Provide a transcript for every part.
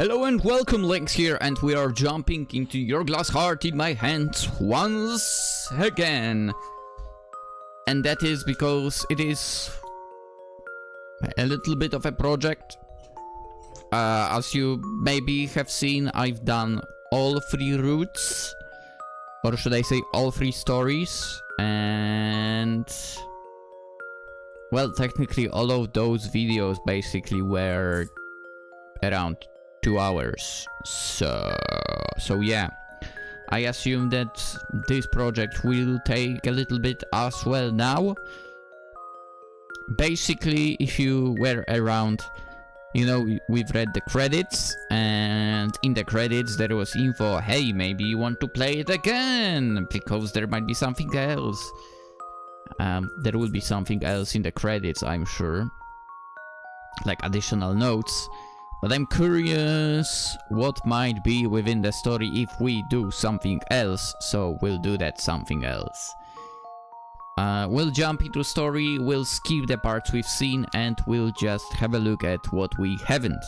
Hello and welcome, Lynx here, and we are jumping into your glass heart in my hands once again. And that is because it is a little bit of a project. As you maybe have seen, I've done all 3 routes, or should I say all 3 stories, and well, technically all of those videos basically were around 2 hours. So yeah, I assume that this project will take a little bit as well now. Basically, if you were around, you know, we've read the credits, and in the credits there was info, hey, maybe you want to play it again, because there might be something else. There will be something else in the credits, I'm sure, like additional notes. But I'm curious what might be within the story if we do something else, so we'll do that something else. We'll jump into story, we'll skip the parts we've seen, and we'll just have a look at what we haven't.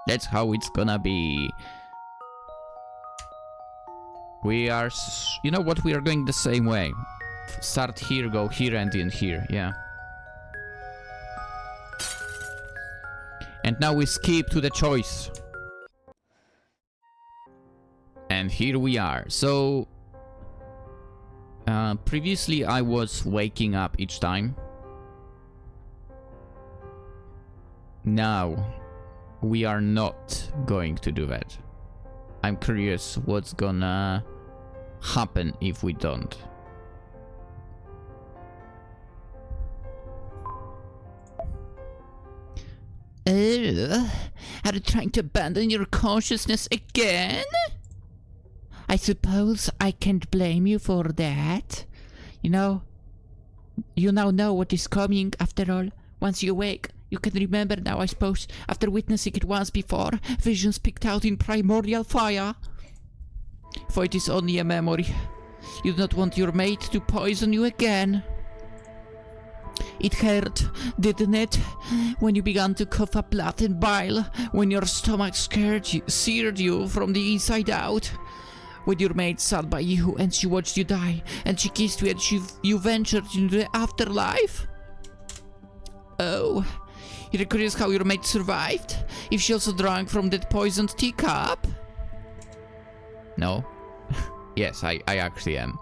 That's how it's gonna be. We are, you know what, we are going the same way. Start here, go here, and in here, yeah. And now we skip to the choice. And here we are. So, previously I was waking up each time. Now, we are not going to do that. I'm curious what's gonna happen if we don't. Are you trying to abandon your consciousness again? I suppose I can't blame you for that. You know, you now know what is coming after all. Once you awake, you can remember now, I suppose, after witnessing it once before, visions picked out in primordial fire. For it is only a memory. You do not want your mate to poison you again. It hurt, didn't it? When you began to cough up blood and bile, when your stomach seared you from the inside out. When your mate sat by you and she watched you die, and she kissed you and you ventured into the afterlife? Oh, you're curious how your mate survived? If she also drank from that poisoned teacup? No. Yes, I actually am.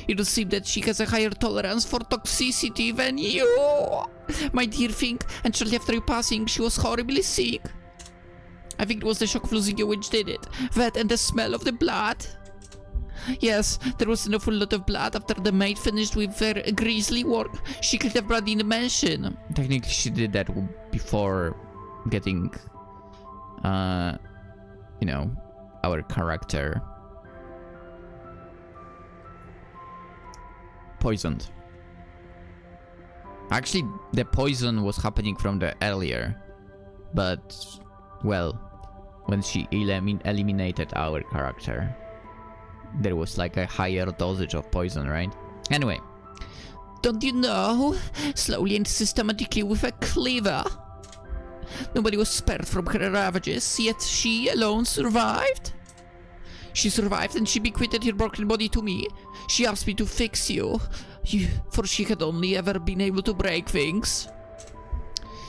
It would seem that she has a higher tolerance for toxicity than you, my dear thing, and shortly after your passing, she was horribly sick. I think it was the shock of losing you which did it, that and the smell of the blood. Yes, there was an awful lot of blood after the maid finished with her grisly work. She could have blood in the mansion. Technically, she did that before getting, you know, our character poisoned. Actually, the poison was happening from the earlier, but, well, when she eliminated our character, there was like a higher dosage of poison, right? Anyway. Don't you know? Slowly and systematically with a cleaver. Nobody was spared from her ravages, yet she alone survived. She survived and she bequeathed her broken body to me. She asked me to fix you, for she had only ever been able to break things.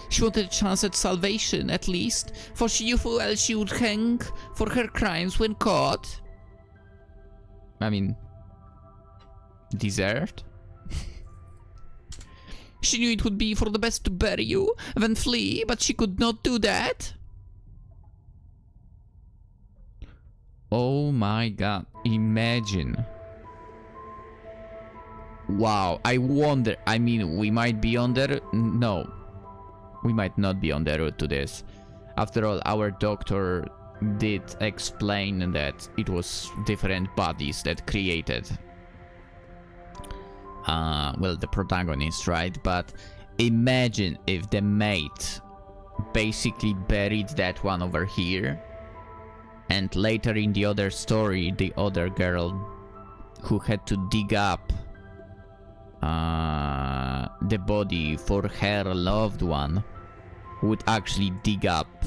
She wanted a chance at salvation, at least, for she knew full well she would hang for her crimes when caught. I mean, deserved? She knew it would be for the best to bury you, then flee, but she could not do that. Oh my god, imagine. Wow, I wonder, I mean, we might be on the... No, we might not be on the road to this. After all, our doctor did explain that it was different bodies that created, well, the protagonist, right? But imagine if the mate basically buried that one over here, and later in the other story, the other girl who had to dig up the body for her loved one would actually dig up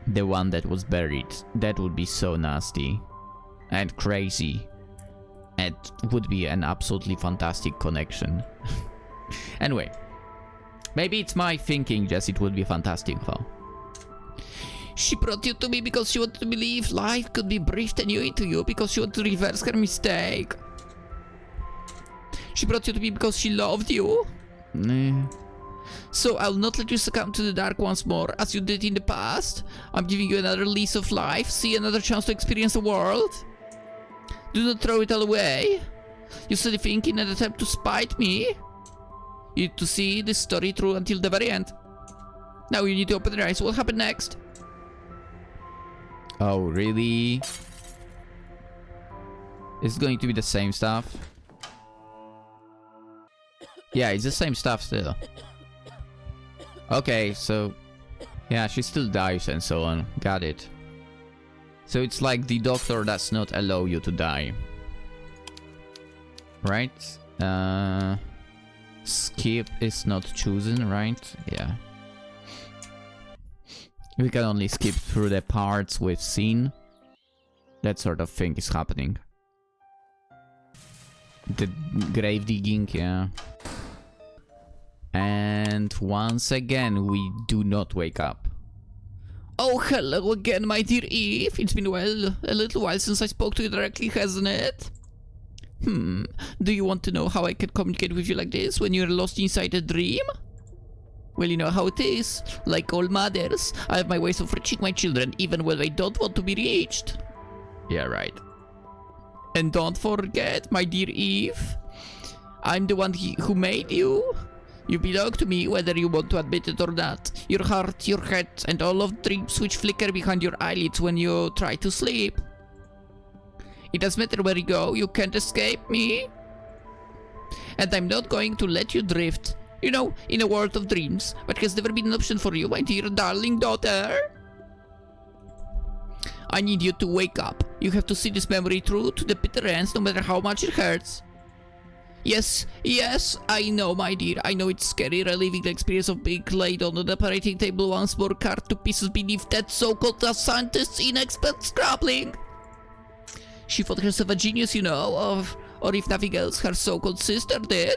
the one that was buried. That would be so nasty and crazy. It would be an absolutely fantastic connection. Anyway, maybe it's my thinking, just it would be fantastic though. She brought you to me because she wanted to believe life could be breathed anew into you, because she wanted to reverse her mistake. She brought you to me because she loved you. So I'll not let you succumb to the dark once more, as you did in the past. I'm giving you another lease of life, see another chance to experience the world. Do not throw it all away. You silly think in an attempt to spite me. You need to see this story through until the very end. Now you need to open your eyes. What happened next? Oh, really? It's going to be the same stuff? Yeah, it's the same stuff still. Okay, so... yeah, she still dies and so on. Got it. So it's like the doctor does not allow you to die. Right? Skip is not chosen, right? Yeah. We can only skip through the parts we've seen. That sort of thing is happening. The grave digging, yeah. And once again, we do not wake up. Oh, hello again, my dear Eve. It's been a little while since I spoke to you directly, hasn't it? Do you want to know how I can communicate with you like this when you're lost inside a dream? Well, you know how it is. Like all mothers, I have my ways of reaching my children even when they don't want to be reached. Yeah, right. And don't forget, my dear Eve, I'm the one who made you. You belong to me whether you want to admit it or not. Your heart, your head, and all of the dreams which flicker behind your eyelids when you try to sleep. It doesn't matter where you go, you can't escape me. And I'm not going to let you drift. You know, in a world of dreams, but has never been an option for you, my dear darling daughter. I need you to wake up. You have to see this memory through to the bitter ends, no matter how much it hurts. Yes, I know, my dear. I know it's scary reliving the experience of being laid on the operating table once more, cut to pieces beneath that so-called scientist's inexpert scrabbling. She thought herself a genius, you know, or if nothing else, her so-called sister did.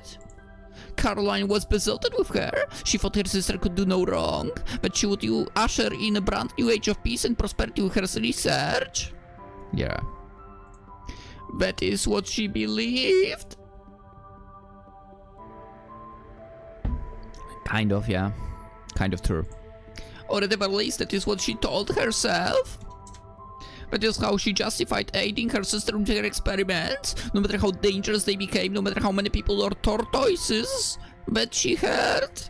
Caroline was besotted with her. She thought her sister could do no wrong, but she would usher in a brand new age of peace and prosperity with her research. Yeah. That is what she believed. Kind of, yeah. Kind of true. Or at the very least, that is what she told herself. That is how she justified aiding her sister with her experiments, no matter how dangerous they became, no matter how many people or tortoises that she hurt.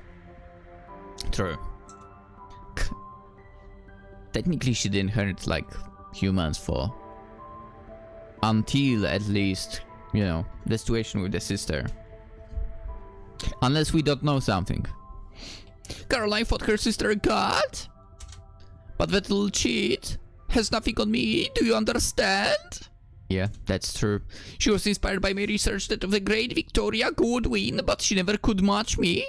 True. Technically she didn't hurt like humans for... until at least, you know, the situation with the sister. Unless we don't know something. Caroline thought her sister a god? But that little cheat has nothing on me, do you understand? Yeah, that's true. She was inspired by my research that of the great Victoria Goodwin, but she never could match me.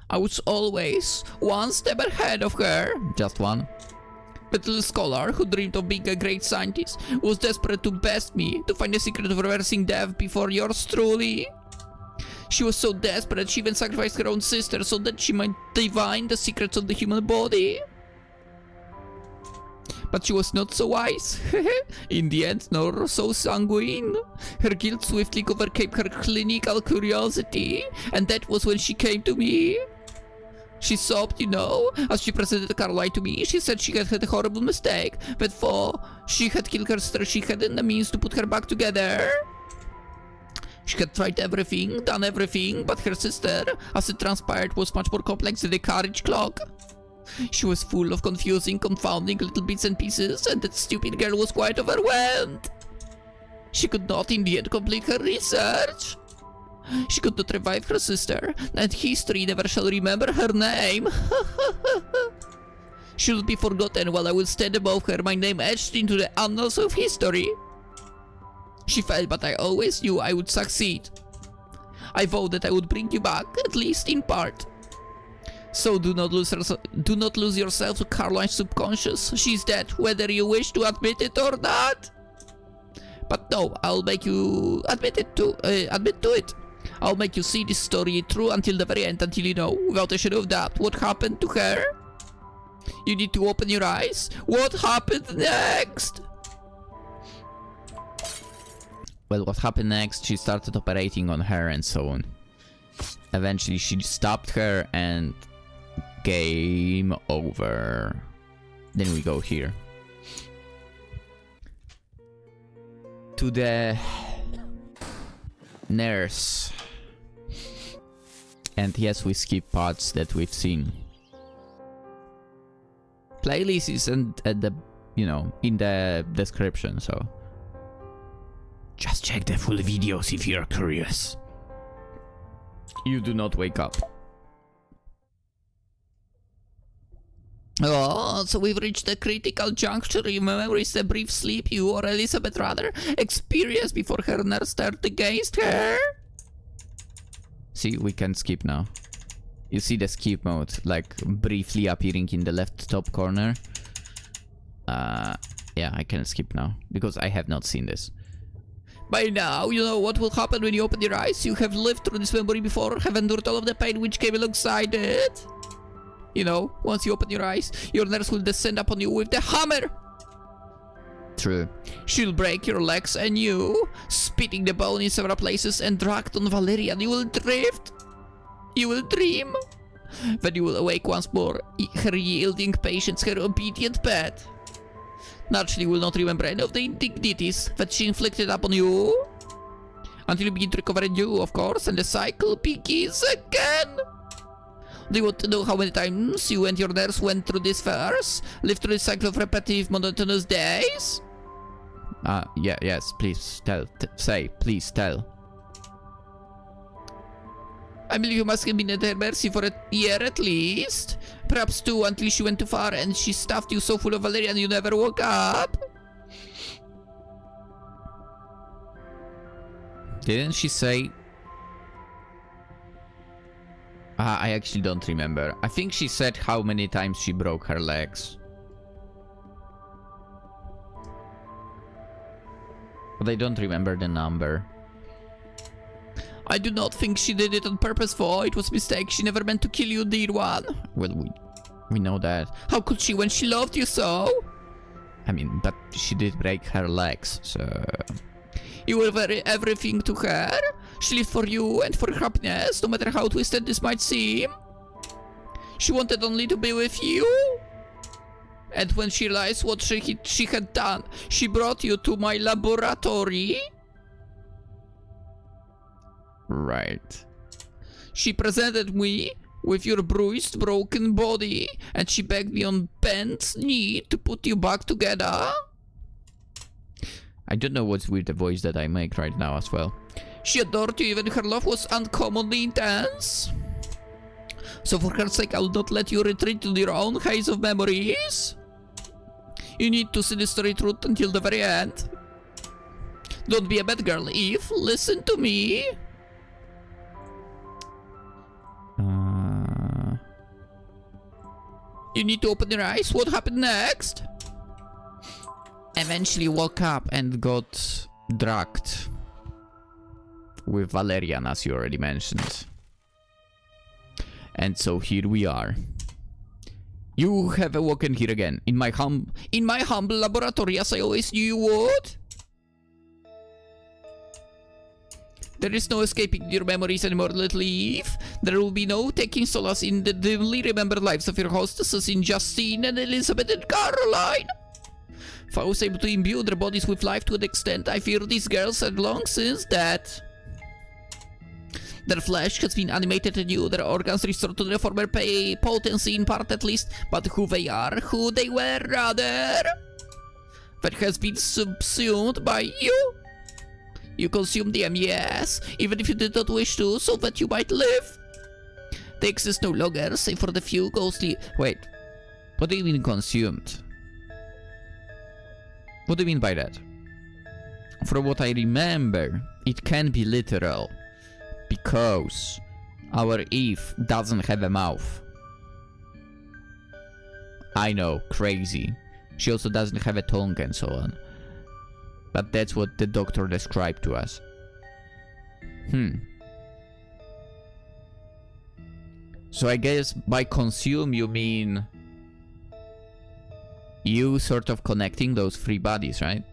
I was always one step ahead of her. Just one. That little scholar who dreamed of being a great scientist was desperate to best me, to find the secret of reversing death before yours truly. She was so desperate she even sacrificed her own sister so that she might divine the secrets of the human body. But she was not so wise, in the end, nor so sanguine. Her guilt swiftly overcame her clinical curiosity, and that was when she came to me. She sobbed, you know, as she presented Caroline to me. She said she had had a horrible mistake, but though she had killed her sister, she hadn't the means to put her back together. She had tried everything, done everything, but her sister, as it transpired, was much more complex than a carriage clock. She was full of confusing, confounding little bits and pieces, and that stupid girl was quite overwhelmed. She could not in the end complete her research. She could not revive her sister, and history never shall remember her name. She will be forgotten while I will stand above her, my name etched into the annals of history. She failed, but I always knew I would succeed. I vowed that I would bring you back, at least in part. So do not lose yourself to Caroline's subconscious. She's dead, whether you wish to admit it or not. But no, I'll make you admit to it. I'll make you see this story through until the very end, until you know, without a shadow of doubt, what happened to her. You need to open your eyes. What happened next? Well, what happened next? She started operating on her and so on. Eventually, she stopped her and game over. Then we go here. To the nurse. And yes, we skip parts that we've seen. Playlist is at the, you know, in the description, so just check the full videos if you're curious. You do not wake up. Oh, so we've reached the critical juncture. Your memory is a brief sleep you, or Elizabeth rather, experienced before her nurse turned against her. See, we can skip now. You see the skip mode, like, briefly appearing in the left top corner. Yeah, I can skip now, because I have not seen this. By now, you know what will happen when you open your eyes. You have lived through this memory before, have endured all of the pain which came alongside it. You know, once you open your eyes, your nurse will descend upon you with the hammer. True. She'll break your legs and you, spitting the bone in several places, and dragged on Valerian, you will drift. You will dream. Then you will awake once more, her yielding patience, her obedient pet. Naturally, you will not remember any of the indignities that she inflicted upon you. Until you begin to recover anew, of course, and the cycle begins again. Do you want to know how many times you and your nurse went through this first? Lived through this cycle of repetitive, monotonous days? Yeah, yes, please tell. Please tell. I believe you must have been at her mercy for a year at least. Perhaps two, until she went too far and she stuffed you so full of Valerian you never woke up. Didn't she say... I actually don't remember. I think she said how many times she broke her legs. But I don't remember the number. I do not think she did it on purpose, for it was a mistake. She never meant to kill you, dear one. Well, we know that. How could she when she loved you so? I mean, but she did break her legs, so... You were everything to her. She lived for you and for her happiness, no matter how twisted this might seem. She wanted only to be with you. And when she realized what she had done, she brought you to my laboratory. Right. She presented me with your bruised, broken body, and she begged me on bent knee to put you back together. I don't know what's with the voice that I make right now as well. She adored you, even her love was uncommonly intense. So for her sake, I will not let you retreat to your own haze of memories. You need to see the story through until the very end. Don't be a bad girl, Eve. Listen to me. You need to open your eyes. What happened next? Eventually woke up and got drugged. With Valerian, as you already mentioned. And so here we are. You have awoken here again. In my humble laboratory, as I always knew you would. There is no escaping your memories anymore, little Eve. There will be no taking solace in the dimly remembered lives of your hostesses in Justine and Elizabeth and Caroline. If I was able to imbue their bodies with life to an extent, I fear these girls are long since dead. Their flesh has been animated anew, their organs restored to their former potency in part at least, but who they were rather, that has been subsumed by you. You consumed them, yes, even if you did not wish to, so that you might live. They exist no longer, save for the few ghostly... Wait, what do you mean consumed? What do you mean by that? From what I remember, it can be literal. Because our Eve doesn't have a mouth. I know, crazy. She also doesn't have a tongue and so on. But that's what the doctor described to us. So I guess by consume you mean you sort of connecting those three bodies, right?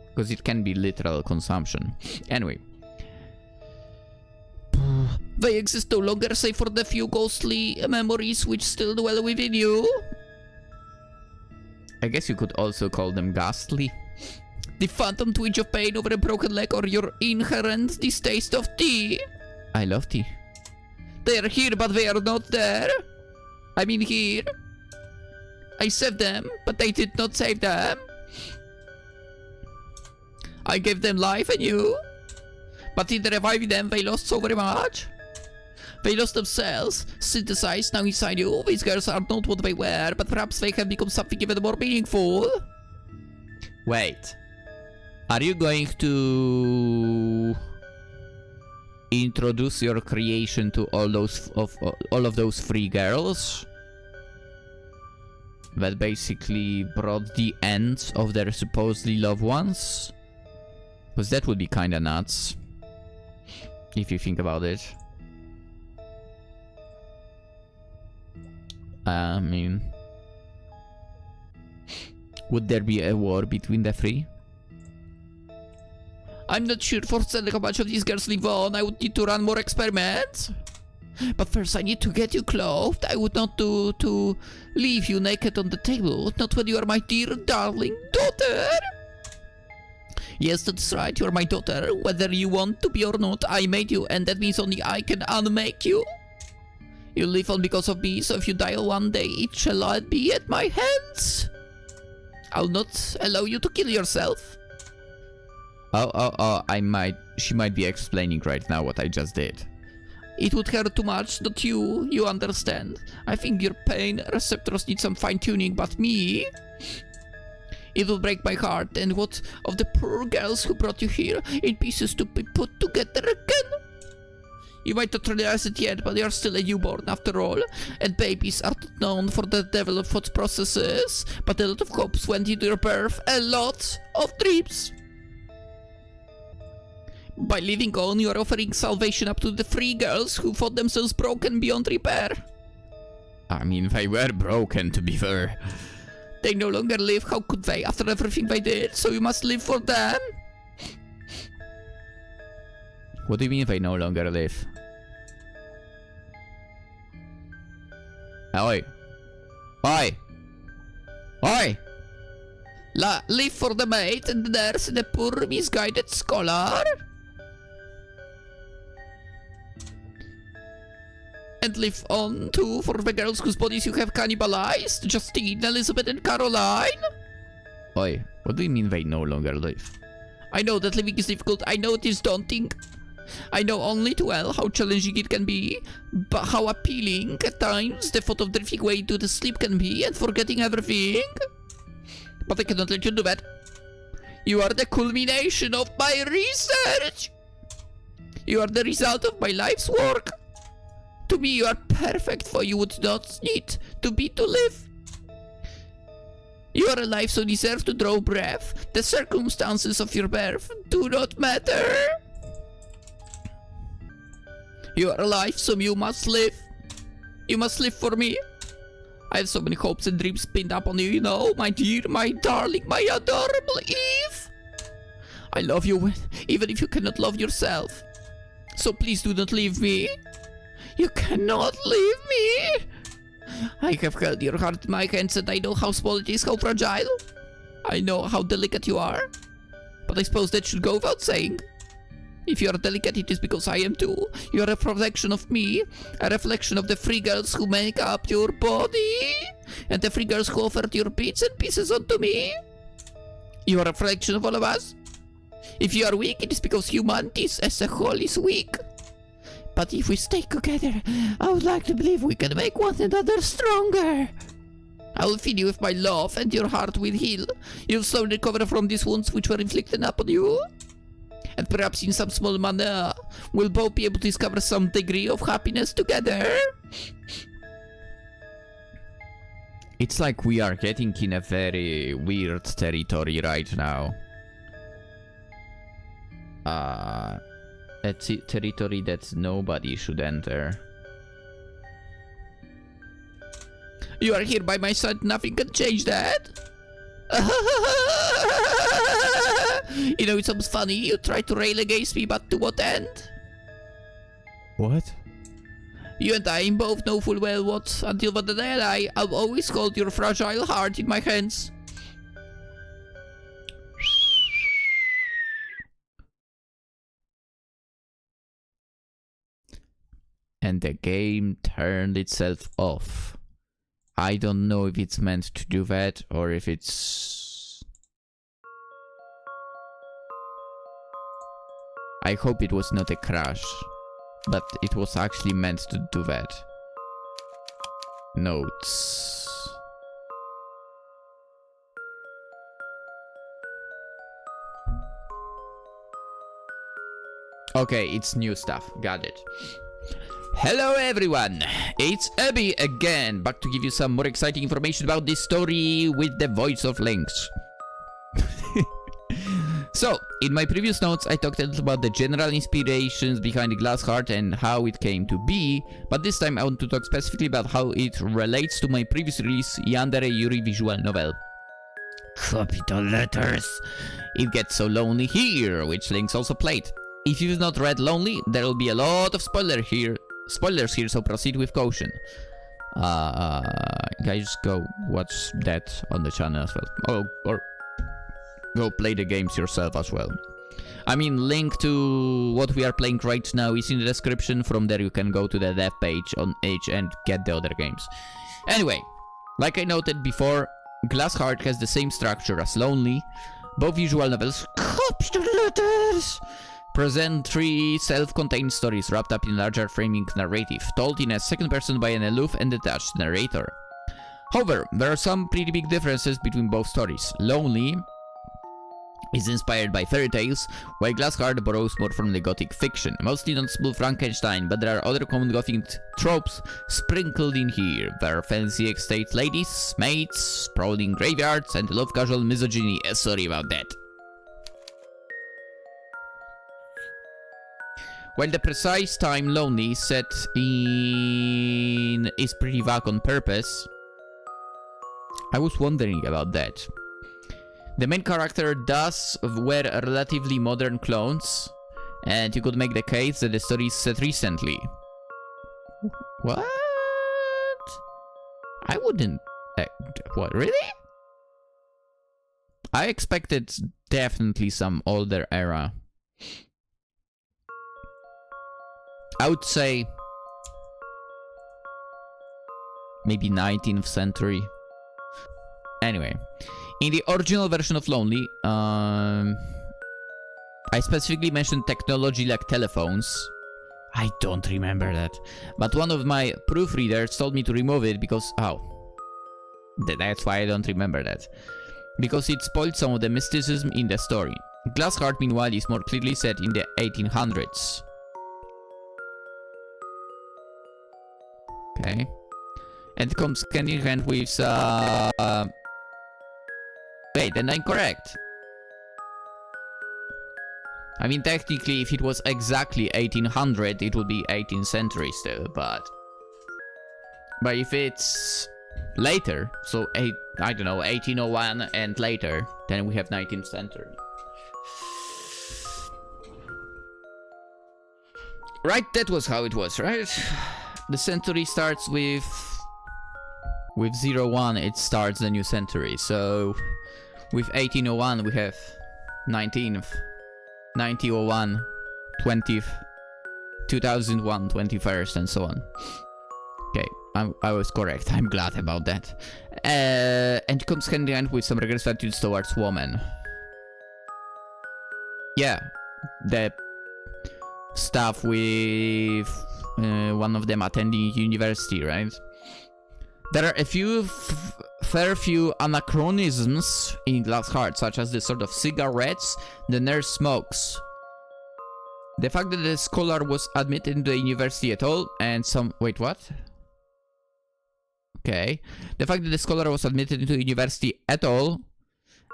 Because it can be literal consumption. Anyway. They exist no longer, save for the few ghostly memories which still dwell within you. I guess you could also call them ghastly. The phantom twinge of pain over a broken leg or your inherent distaste of tea. I love tea. They are here, but they are not there. I mean here. I saved them, but I did not save them. I gave them life and you. But in reviving them, they lost so very much. They lost themselves, synthesized now inside you. These girls are not what they were, but perhaps they have become something even more meaningful. Wait. Are you going to introduce your creation to all of those three girls that basically brought the end of their supposedly loved ones? Because that would be kinda nuts, if you think about it. I mean, would there be a war between the three? I'm not sure for certain how much of these girls live on. I would need to run more experiments. But first I need to get you clothed. I would not do to leave you naked on the table. Not when you are my dear darling daughter. Yes, that's right, you're my daughter. Whether you want to be or not, I made you, and that means only I can unmake you. You live on because of me, so if you die one day, it shall be at my hands. I'll not allow you to kill yourself. Oh, she might be explaining right now what I just did. It would hurt too much, not you, you understand. I think your pain receptors need some fine-tuning, but me... It will break my heart, and what of the poor girls who brought you here in pieces to be put together again? You might not realize it yet, but you are still a newborn after all, and babies are not known for the developed thought processes, but a lot of hopes went into your birth, a lot of dreams. By living on, you are offering salvation up to the three girls who thought themselves broken beyond repair. I mean, they were broken, to be fair. They no longer live, how could they, after everything they did? So you must live for them? What do you mean they no longer live? Oi! Oi! Oi! Live for the maid and the nurse and the poor misguided scholar? And live on too for the girls whose bodies you have cannibalized? Justine, Elizabeth and Caroline? Oi, what do you mean they no longer live? I know that living is difficult, I know it is daunting. I know only too well how challenging it can be, but how appealing at times the thought of drifting away into the sleep can be and forgetting everything. But I cannot let you do that. You are the culmination of my research. You are the result of my life's work. To me, you are perfect, for you would not need to be to live. You are alive, so deserve to draw breath. The circumstances of your birth do not matter. You are alive, so you must live. You must live for me. I have so many hopes and dreams pinned up on you, you know, my dear, my darling, my adorable Eve. I love you, even if you cannot love yourself. So please do not leave me. You cannot leave me. I have held your heart in my hands and I know how small it is, how fragile. I know how delicate you are. But I suppose that should go without saying. If you are delicate, it is because I am too. You are a reflection of me, a reflection of the three girls who make up your body, and the three girls who offered your bits and pieces onto me. You are a reflection of all of us. If you are weak, it is because humanity as a whole is weak. But if we stay together, I would like to believe we can make one another stronger. I will feed you with my love, and your heart will heal. You'll slowly recover from these wounds which were inflicted upon you. and perhaps in some small manner, we'll both be able to discover some degree of happiness together. It's like we are getting in a very weird territory right now. A territory that nobody should enter. You are here by my side, nothing can change that. You know, it sounds funny, you try to rail against me, but to what end? What? You and I both know full well what, until the day I've always held your fragile heart in my hands. And the game turned itself off. I don't know if it's meant to do that or if it's... I hope it was not a crash, but it was actually meant to do that. Notes. Okay, it's new stuff. Got it. Hello everyone, it's Abby again, back to give you some more exciting information about this story with the voice of Lynx. So, in my previous notes I talked a little about the general inspirations behind the Glass Heart and how it came to be, but this time I want to talk specifically about how it relates to my previous release, Yandere Yuri visual novel. Capital letters! It gets so lonely here, which Lynx also played. If you've not read Lonely, there will be a lot of spoilers here, so proceed with caution. Guys, go watch that on the channel as well. Oh, or go play the games yourself as well. I mean, link to what we are playing right now is in the description. From there you can go to the dev page on Edge and get the other games. Anyway, like I noted before, Glass Heart has the same structure as Lonely. Both visual novels, capital letters, present three self-contained stories wrapped up in a larger framing narrative, told in a second person by an aloof and detached narrator. However, there are some pretty big differences between both stories. Lonely is inspired by fairy tales, while Glass Heart borrows more from the gothic fiction, mostly notable Frankenstein, but there are other common gothic tropes sprinkled in here. There are fancy estate ladies, maids, sprawling graveyards, and love casual misogyny. Sorry about that. While the precise time Lonely set in is pretty vague on purpose, I was wondering about that. The main character does wear relatively modern clothes, and you could make the case that the story is set recently. What? I wouldn't... what, really? I expected definitely some older era. I would say maybe 19th century. Anyway, in the original version of Lonely, I specifically mentioned technology like telephones. I don't remember that, but one of my proofreaders told me to remove it because... oh, that's why I don't remember that. Because it spoiled some of the mysticism in the story. Glass Heart, meanwhile, is more clearly set in the 1800s. Okay. And comes hand in hand with wait, then I'm correct. I mean, technically, if it was exactly 1800, it would be 18th century still, but if it's later, so I don't know, 1801 and later, then we have 19th century. Right, that was how it was, right? The century starts with 01, it starts the new century. So with 1801 we have 19th, 1901, 20th, 2001, 21st, and so on. Okay, I was correct. I'm glad about that. And it comes hand in hand with some regressive attitudes towards women. Yeah, the stuff with one of them attending university, right? There are a fair few anachronisms in Glass Heart, such as the sort of cigarettes the nurse smokes, The fact that the scholar was admitted into the university at all, and some... Wait, what? Okay. The fact that the scholar was admitted into university at all,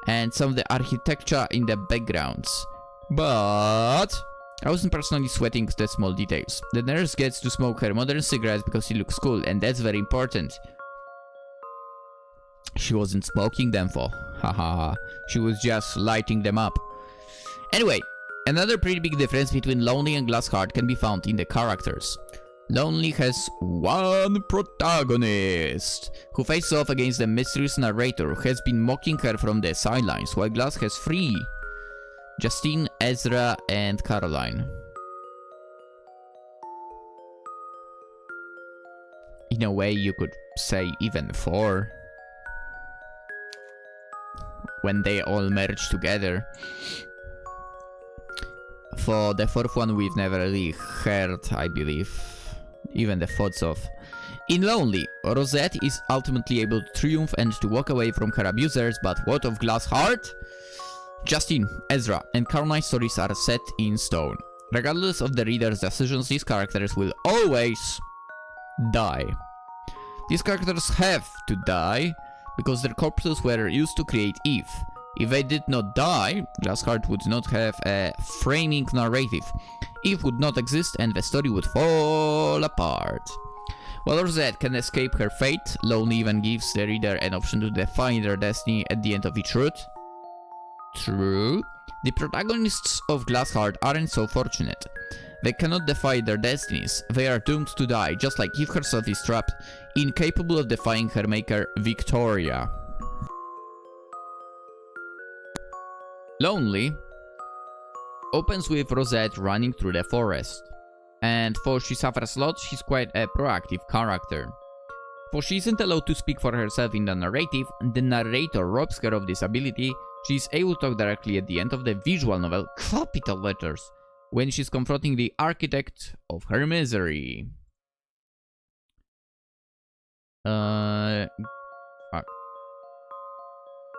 and some of the architecture in the backgrounds. But I wasn't personally sweating the small details. The nurse gets to smoke her modern cigarettes because she looks cool, and that's very important. She wasn't smoking them for. Haha. She was just lighting them up. Anyway, another pretty big difference between Lonely and Glassheart can be found in the characters. Lonely has one protagonist, who faces off against the mysterious narrator who has been mocking her from the sidelines, while Glass has three: Justine, Ezra, and Caroline. In a way, you could say even four, when they all merge together. For the fourth one, we've never really heard, I believe, even the thoughts of. In Lonely, Rosette is ultimately able to triumph and to walk away from her abusers, but what of Glassheart? Justine, Ezra, and Caroline's stories are set in stone. Regardless of the reader's decisions, these characters will always die. These characters have to die because their corpses were used to create Eve. If they did not die, Glassheart would not have a framing narrative. Eve would not exist and the story would fall apart. While Rosette can escape her fate, Lonely even gives the reader an option to define their destiny at the end of each route. True. The protagonists of Glassheart aren't so fortunate. They cannot defy their destinies. They are doomed to die, just like Eve herself is trapped, incapable of defying her maker, Victoria. Lonely opens with Rosette running through the forest. And though she suffers a lot, she's quite a proactive character. Though she isn't allowed to speak for herself in the narrative, the narrator robs her of this ability. She is able to talk directly at the end of the visual novel, capital letters, when she's confronting the architect of her misery. Fuck.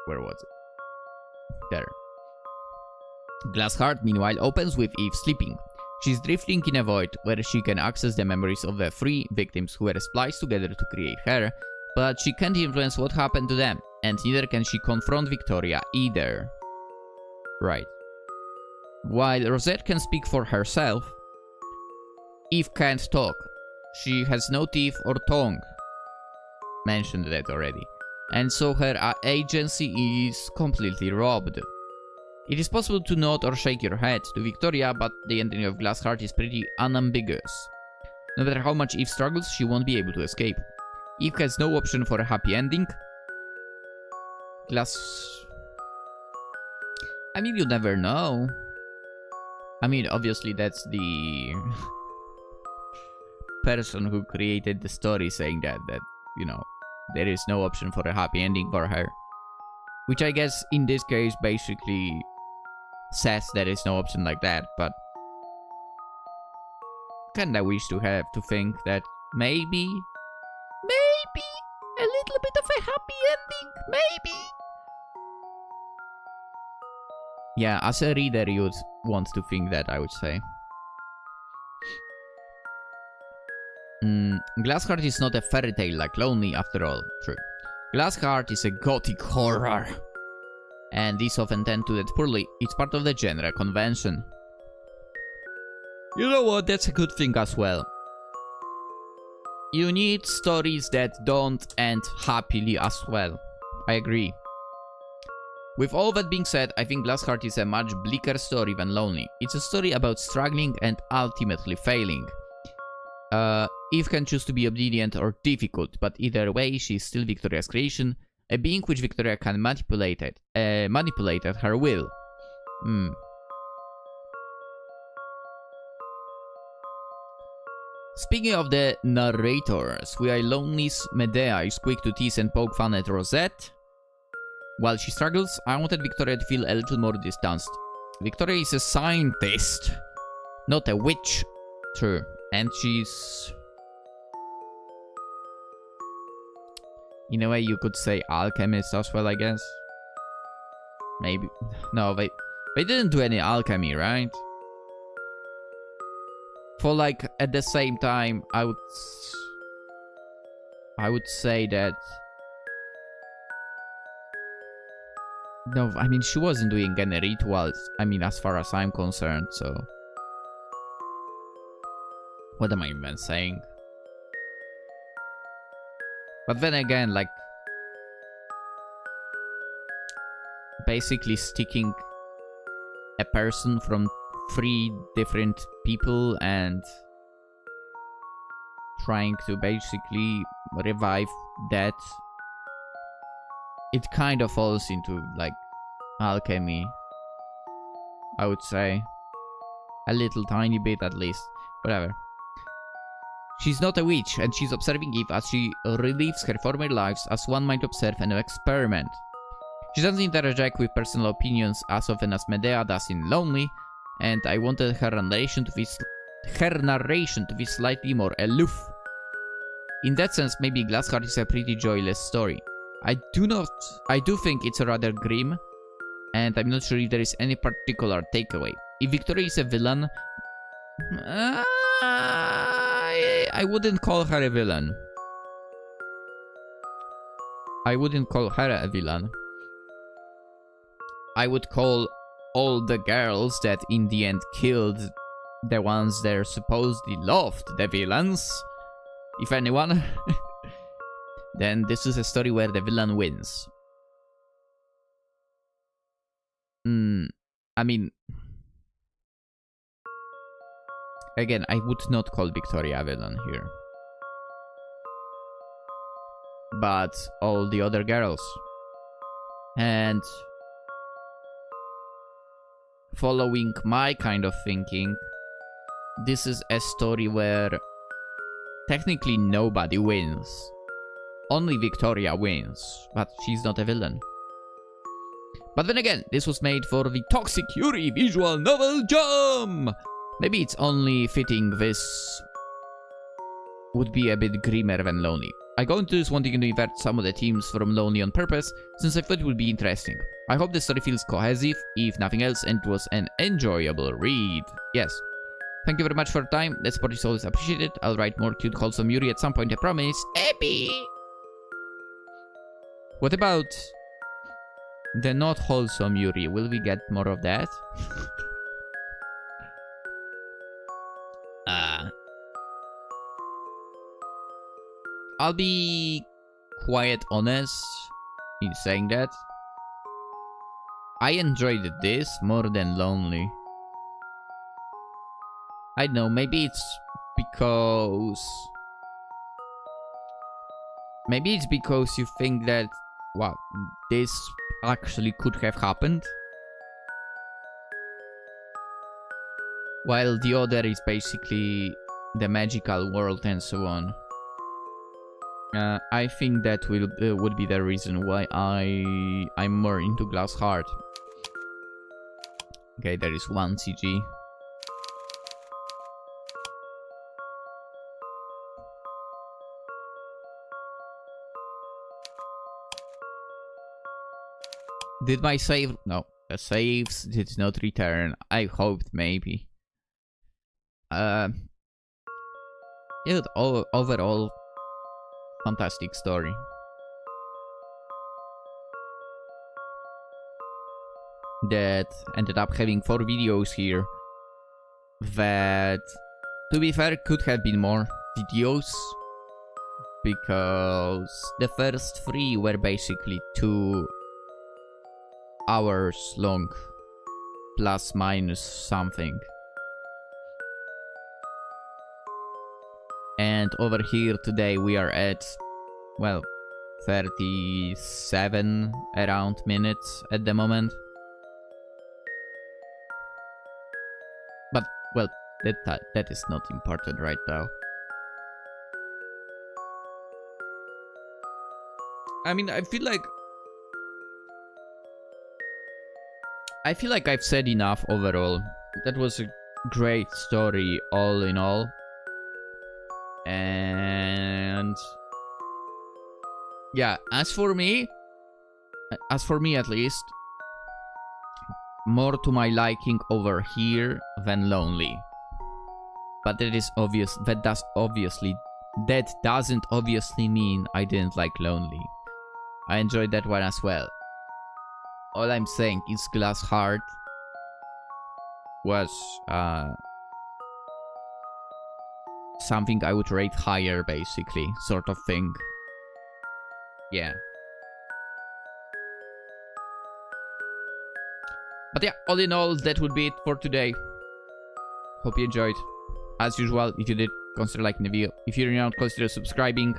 Where was it? There. Glassheart, meanwhile, opens with Eve sleeping. She's drifting in a void where she can access the memories of the three victims who were spliced together to create her, but she can't influence what happened to them, and neither can she confront Victoria either. Right. While Rosette can speak for herself, Eve can't talk. She has no teeth or tongue. Mentioned that already. And so her agency is completely robbed. It is possible to nod or shake your head to Victoria, but the ending of Glassheart is pretty unambiguous. No matter how much Eve struggles, she won't be able to escape. Eve has no option for a happy ending. I mean, you never know. I mean, obviously that's the person who created the story saying that, you know, there is no option for a happy ending for her. Which I guess in this case basically says there is no option like that, but kinda wish to have to think that maybe a little bit of a happy ending, maybe. Yeah, as a reader you would want to think that, I would say. Glassheart is not a fairy tale like Lonely after all, true. Glassheart is a gothic horror, and these often tend to that poorly. It's part of the genre convention. You know what, that's a good thing as well. You need stories that don't end happily as well. I agree. With all that being said, I think Glassheart is a much bleaker story than Lonely. It's a story about struggling and ultimately failing. Eve can choose to be obedient or difficult, but either way, she's still Victoria's creation, a being which Victoria can manipulate at her will. Speaking of the narrators, we are Lonely's Medea is quick to tease and poke fun at Rosette. While she struggles, I wanted Victoria to feel a little more distanced. Victoria is a scientist, not a witch. True. And she's... in a way you could say alchemist as well, I guess. Maybe. No, they didn't do any alchemy, right? for like at the same time, I would say that no, I mean she wasn't doing any rituals. I mean, as far as I'm concerned, so what am I even saying? But then again, like basically sticking a person from 3 different people and trying to basically revive that, it kind of falls into like alchemy, I would say. A little tiny bit at least. Whatever. She's not a witch, and she's observing Eve as she relives her former lives as one might observe an experiment. She doesn't interject with personal opinions as often as Medea does in Lonely, and I wanted her narration to be slightly more aloof. In that sense, maybe Glassheart is a pretty joyless story. I do think it's rather grim, and I'm not sure if there is any particular takeaway. If Victoria is a villain, I wouldn't call her a villain. I wouldn't call her a villain. I would call all the girls that in the end killed the ones they're supposedly loved the villains. If anyone. Then this is a story where the villain wins. I mean, again, I would not call Victoria a villain here. But all the other girls. And following my kind of thinking, this is a story where technically nobody wins. Only Victoria wins, but she's not a villain. But then again, this was made for the Toxic Yuri visual novel Jump! Maybe it's only fitting this would be a bit grimmer than Lonely. I go into this wanting to invert some of the themes from Lonely on purpose, since I thought it would be interesting. I hope the story feels cohesive, if nothing else, and it was an enjoyable read. Yes. Thank you very much for your time. The support is always appreciated. I'll write more cute, wholesome Yuri at some point, I promise. Epi! What about the not wholesome Yuri? Will we get more of that? I'll be quite honest in saying that I enjoyed this more than Lonely. I don't know, maybe it's because you think that, wow, this actually could have happened, while the other is basically the magical world and so on. I think that would be the reason why I'm more into Glassheart. Okay, there is 1 CG. Did my save? No, the saves did not return. I hoped maybe. Overall, fantastic story. That ended up having 4 videos here. That, to be fair, could have been more videos, because the first 3 were basically 2 hours long, plus minus something. And over here today we are at, well, 37 around minutes at the moment. But, well, that is not important right now. I mean, I feel like I've said enough overall. That was a great story all in all. And yeah, as for me at least, more to my liking over here than Lonely. But that is obvious. That doesn't obviously mean I didn't like Lonely. I enjoyed that one as well. All I'm saying is Glass Heart was something I would rate higher, basically, sort of thing. Yeah. But yeah, all in all, that would be it for today. Hope you enjoyed. As usual, if you did, consider liking the video. If you're not, consider subscribing.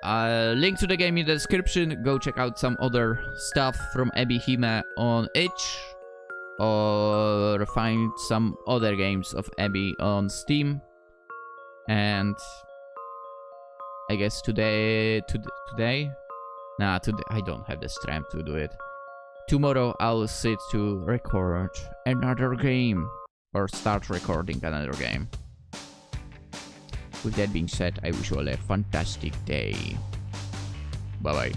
Link to the game in the description. Go check out some other stuff from ebi-hime on itch. Or find some other games of Ebi on Steam. And I guess today? Nah, today I don't have the strength to do it. Tomorrow I'll sit to record another game. Or start recording another game. With that being said, I wish you all a fantastic day. Bye bye.